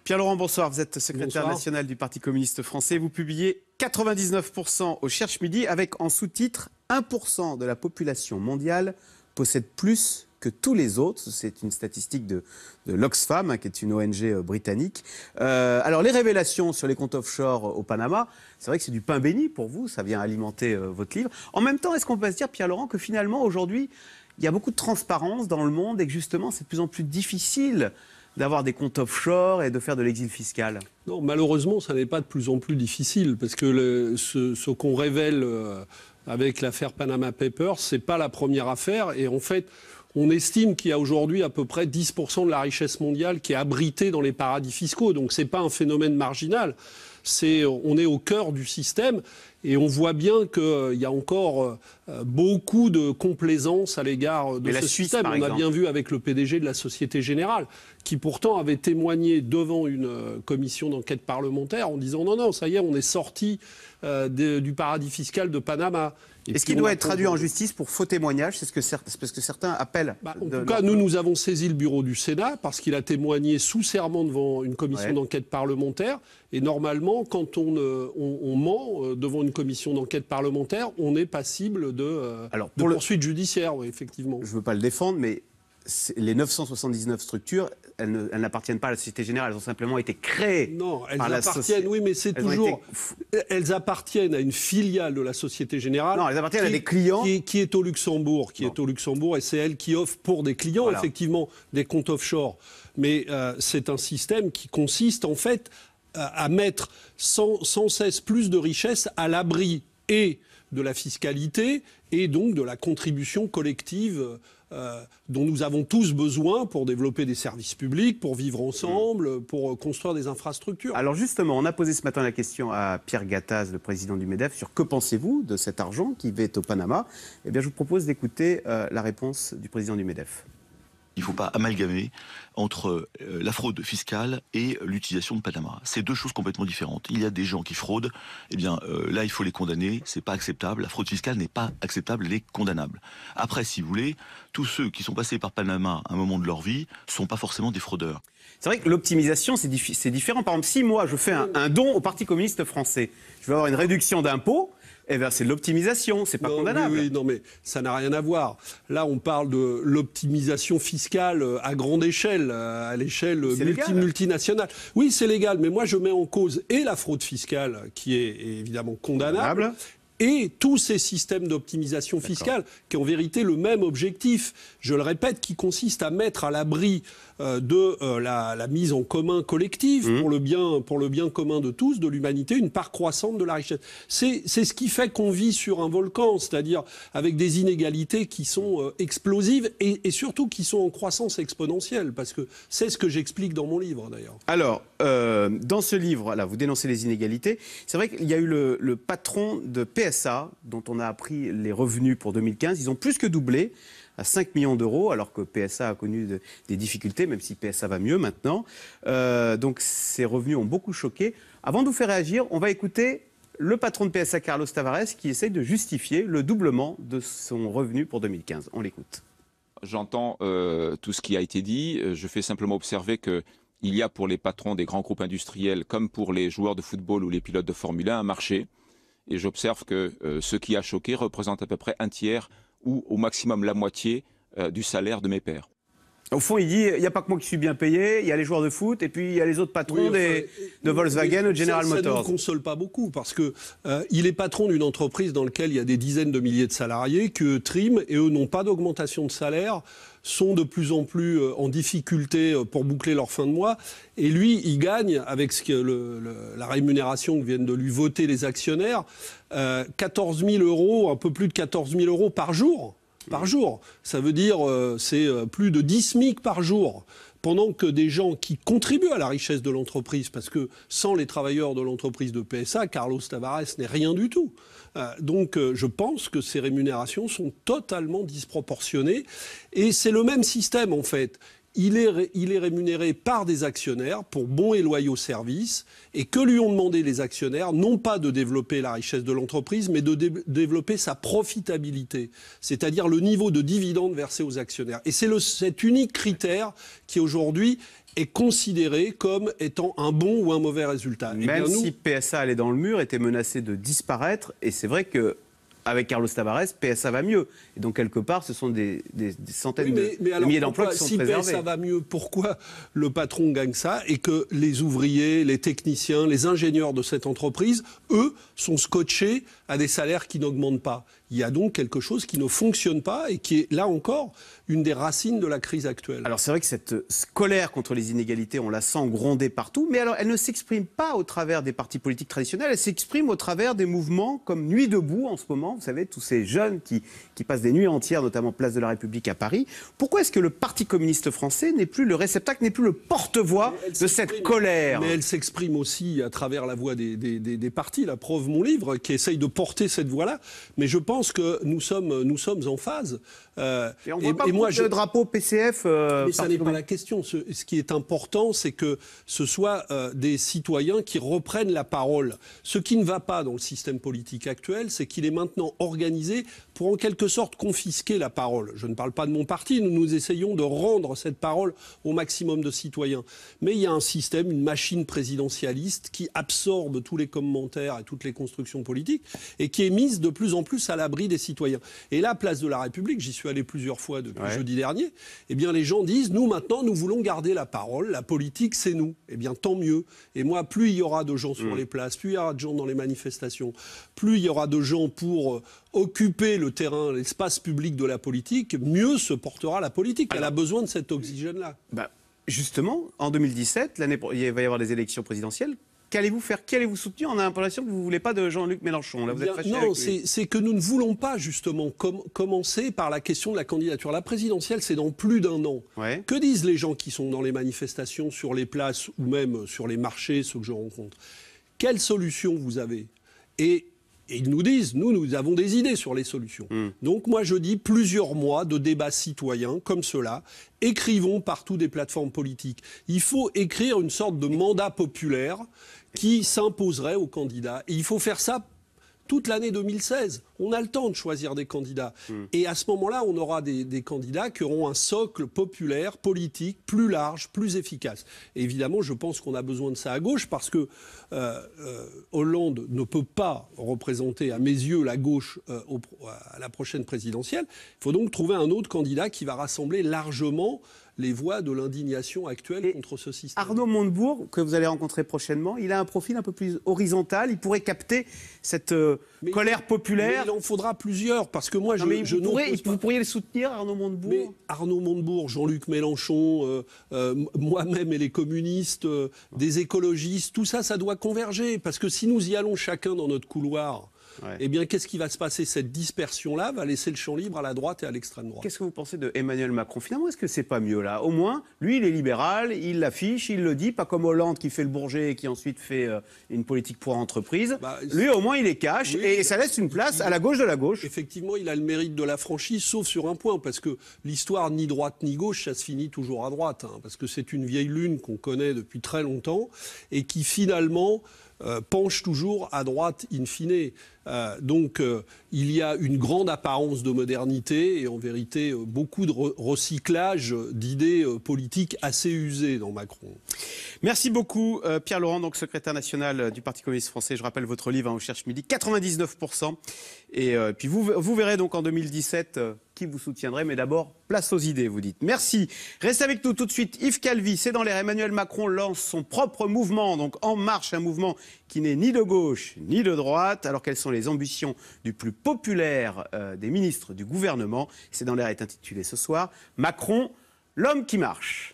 Pierre-Laurent, bonsoir. Vous êtes secrétaire national du Parti communiste français. Vous publiez 99% au Cherche Midi avec en sous-titre 1% de la population mondiale possède plus que tous les autres. C'est une statistique de l'Oxfam, qui est une ONG britannique. Alors, les révélations sur les comptes offshore au Panama, c'est vrai que c'est du pain béni pour vous. Ça vient alimenter votre livre. En même temps, est-ce qu'on peut se dire, Pierre-Laurent, que finalement, aujourd'hui, il y a beaucoup de transparence dans le monde et que justement, c'est de plus en plus difficile d'avoir des comptes offshore et de faire de l'exil fiscal? Non, malheureusement, ça n'est pas de plus en plus difficile, parce que ce qu'on révèle avec l'affaire Panama Papers, c'est pas la première affaire. Et en fait, on estime qu'il y a aujourd'hui à peu près 10% de la richesse mondiale qui est abritée dans les paradis fiscaux. Donc c'est pas un phénomène marginal. On est au cœur du système et on voit bien qu'il y a encore beaucoup de complaisance à l'égard de ce système. On a bien vu avec le PDG de la Société Générale, qui pourtant avait témoigné devant une commission d'enquête parlementaire en disant non, ça y est, on est sorti du paradis fiscal de Panama. Est-ce qu'il doit être traduit en justice pour faux témoignage? C'est parce que certains appellent. En tout cas, nous avons saisi le bureau du Sénat parce qu'il a témoigné sous serment devant une commission d'enquête parlementaire. Et normalement, quand on ment devant une commission d'enquête parlementaire, on est passible de poursuites judiciaires, effectivement. Je ne veux pas le défendre, mais les 979 structures, elles n'appartiennent pas à la Société Générale, elles ont simplement été créées. Non, elles appartiennent, oui, mais c'est toujours... Elles appartiennent à une filiale de la Société Générale. Non, elles appartiennent à des clients. Qui est au Luxembourg, et c'est elle qui offre pour des clients, effectivement, des comptes offshore. Mais c'est un système qui consiste, en fait, à mettre sans cesse plus de richesses à l'abri et de la fiscalité et donc de la contribution collective dont nous avons tous besoin pour développer des services publics, pour vivre ensemble, pour construire des infrastructures. Alors justement, on a posé ce matin la question à Pierre Gattaz, le président du MEDEF, sur que pensez-vous de cet argent qui va être au Panama. Eh bien, je vous propose d'écouter la réponse du président du MEDEF. Il ne faut pas amalgamer entre la fraude fiscale et l'utilisation de Panama. C'est deux choses complètement différentes. Il y a des gens qui fraudent, eh bien là il faut les condamner, c'est pas acceptable. La fraude fiscale n'est pas acceptable, elle est condamnable. Après, si vous voulez, tous ceux qui sont passés par Panama à un moment de leur vie ne sont pas forcément des fraudeurs. C'est vrai que l'optimisation, c'est différent. Par exemple, si moi je fais un don au Parti communiste français, je vais avoir une réduction d'impôts. Eh bien, c'est de l'optimisation, c'est pas condamnable. Oui, non, mais ça n'a rien à voir. Là, on parle de l'optimisation fiscale à grande échelle, à l'échelle multinationale. Oui, c'est légal, mais moi, je mets en cause et la fraude fiscale, qui est évidemment condamnable. Et tous ces systèmes d'optimisation fiscale qui ont en vérité le même objectif, je le répète, qui consiste à mettre à l'abri de la mise en commun collective pour le bien commun de tous, de l'humanité, une part croissante de la richesse. C'est ce qui fait qu'on vit sur un volcan, c'est-à-dire avec des inégalités qui sont explosives et surtout qui sont en croissance exponentielle, parce que c'est ce que j'explique dans mon livre d'ailleurs. Alors, dans ce livre, là, vous dénoncez les inégalités. C'est vrai qu'il y a eu le patron de PSA, dont on a appris les revenus pour 2015. Ils ont plus que doublé, à 5 millions d'euros, alors que PSA a connu des difficultés, même si PSA va mieux maintenant. Donc ces revenus ont beaucoup choqué. Avant de vous faire réagir, on va écouter le patron de PSA, Carlos Tavares, qui essaye de justifier le doublement de son revenu pour 2015. On l'écoute. J'entends tout ce qui a été dit. Je fais simplement observer qu'il y a pour les patrons des grands groupes industriels, comme pour les joueurs de football ou les pilotes de Formule 1, un marché. Et j'observe que ce qui a choqué représente à peu près un tiers ou au maximum la moitié du salaire de mes pairs. Au fond, il dit, il n'y a pas que moi qui suis bien payé, il y a les joueurs de foot et puis il y a les autres patrons de Volkswagen ou de General Motors. Ça ne me console pas beaucoup parce que il est patron d'une entreprise dans laquelle il y a des dizaines de milliers de salariés que triment et eux n'ont pas d'augmentation de salaire, sont de plus en plus en difficulté pour boucler leur fin de mois. Et lui, il gagne, avec la rémunération que viennent de lui voter les actionnaires, 14 000 euros, un peu plus de 14 000 euros par jour. Ça veut dire c'est plus de 10 SMIC par jour. Pendant que des gens qui contribuent à la richesse de l'entreprise, parce que sans les travailleurs de l'entreprise de PSA, Carlos Tavares n'est rien du tout. Donc je pense que ces rémunérations sont totalement disproportionnées. Et c'est le même système en fait. il est rémunéré par des actionnaires pour bons et loyaux services, et que lui ont demandé les actionnaires, non pas de développer la richesse de l'entreprise, mais de développer sa profitabilité, c'est-à-dire le niveau de dividendes versés aux actionnaires. Et c'est cet unique critère qui aujourd'hui est considéré comme étant un bon ou un mauvais résultat. Même si PSA allait dans le mur, était menacé de disparaître, et c'est vrai que avec Carlos Tavares, PSA va mieux. Et donc, quelque part, ce sont des centaines de milliers d'emplois qui sont préservés. Si PSA va mieux, pourquoi le patron gagne ça et que les ouvriers, les techniciens, les ingénieurs de cette entreprise, eux, sont scotchés à des salaires qui n'augmentent pas? Il y a donc quelque chose qui ne fonctionne pas et qui est, là encore, une des racines de la crise actuelle. Alors, c'est vrai que cette colère contre les inégalités, on la sent gronder partout, mais alors, elle ne s'exprime pas au travers des partis politiques traditionnels, elle s'exprime au travers des mouvements comme Nuit debout en ce moment. Vous savez, tous ces jeunes qui passent des nuits entières, notamment Place de la République à Paris. Pourquoi est-ce que le Parti communiste français n'est plus le réceptacle, n'est plus le porte-voix de cette colère? Mais elle s'exprime aussi à travers la voix des partis. La preuve, mon livre, qui essaye de porter cette voix-là. Mais je pense que nous sommes en phase. Et on voit pas le drapeau PCF. Mais ça n'est pas la question. Ce qui est important, c'est que ce soit des citoyens qui reprennent la parole. Ce qui ne va pas dans le système politique actuel, c'est qu'il est maintenant organisé pour en quelque sorte confisquer la parole. Je ne parle pas de mon parti, nous essayons de rendre cette parole au maximum de citoyens. Mais il y a un système, une machine présidentialiste qui absorbe tous les commentaires et toutes les constructions politiques et qui est mise de plus en plus à l'abri des citoyens. Et là, Place de la République, j'y suis allé plusieurs fois depuis jeudi dernier, eh bien les gens disent, nous maintenant, nous voulons garder la parole, la politique c'est nous. Eh bien tant mieux. Et moi, plus il y aura de gens sur les places, plus il y aura de gens dans les manifestations, plus il y aura de gens pour occuper le terrain, l'espace public de la politique, mieux se portera la politique. Elle a besoin de cet oxygène-là. Justement, en 2017, il va y avoir des élections présidentielles. Qu'allez-vous faire? Qui allez-vous soutenir? On a l'impression que vous ne voulez pas de Jean-Luc Mélenchon. Là, vous êtes fâché non, c'est que nous ne voulons pas justement commencer par la question de la candidature. La présidentielle, c'est dans plus d'un an. Ouais. Que disent les gens qui sont dans les manifestations, sur les places ou même sur les marchés, ceux que je rencontre? Quelle solution vous avez? Et ils nous disent, nous avons des idées sur les solutions. Donc moi je dis plusieurs mois de débats citoyens comme cela. Écrivons partout des plateformes politiques. Il faut écrire une sorte de mandat populaire qui s'imposerait aux candidats. Et il faut faire ça toute l'année 2016. On a le temps de choisir des candidats. Et à ce moment-là, on aura des candidats qui auront un socle populaire, politique, plus large, plus efficace. Et évidemment, je pense qu'on a besoin de ça à gauche parce que Hollande ne peut pas représenter, à mes yeux, la gauche à la prochaine présidentielle. Il faut donc trouver un autre candidat qui va rassembler largement les voix de l'indignation actuelle contre ce système. Arnaud Montebourg, que vous allez rencontrer prochainement, il a un profil un peu plus horizontal. Il pourrait capter cette colère populaire. Mais il en faudra plusieurs, parce que moi, vous pourriez le soutenir, Arnaud Montebourg? Mais Arnaud Montebourg, Jean-Luc Mélenchon, moi-même et les communistes, des écologistes, tout ça, ça doit converger. Parce que si nous y allons chacun dans notre couloir, eh bien, qu'est-ce qui va se passer? Cette dispersion-là va laisser le champ libre à la droite et à l'extrême droite. Qu'est-ce que vous pensez de Emmanuel Macron? Finalement, est-ce que c'est pas mieux là? Au moins, lui, il est libéral, il l'affiche, il le dit, pas comme Hollande qui fait le bourget et qui ensuite fait une politique pour entreprise. Lui, au moins, il est cash et ça laisse une place à la gauche de la gauche. Effectivement, il a le mérite de la franchise, sauf sur un point, parce que l'histoire ni droite ni gauche, ça se finit toujours à droite, parce que c'est une vieille lune qu'on connaît depuis très longtemps et qui finalement penche toujours à droite in fine. Donc il y a une grande apparence de modernité et en vérité beaucoup de recyclage d'idées politiques assez usées dans Macron. Merci beaucoup Pierre Laurent, donc secrétaire national du Parti communiste français. Je rappelle votre livre On cherche midi, 99%. Et puis vous verrez donc en 2017 qui vous soutiendrait. Mais d'abord, place aux idées, vous dites. Merci. Restez avec nous tout de suite. Yves Calvi, c'est dans l'air. Emmanuel Macron lance son propre mouvement, donc En Marche, un mouvement qui n'est ni de gauche ni de droite. Alors quelles sont les ambitions du plus populaire des ministres du gouvernement? C'est dans l'air est intitulé ce soir Macron, l'homme qui marche.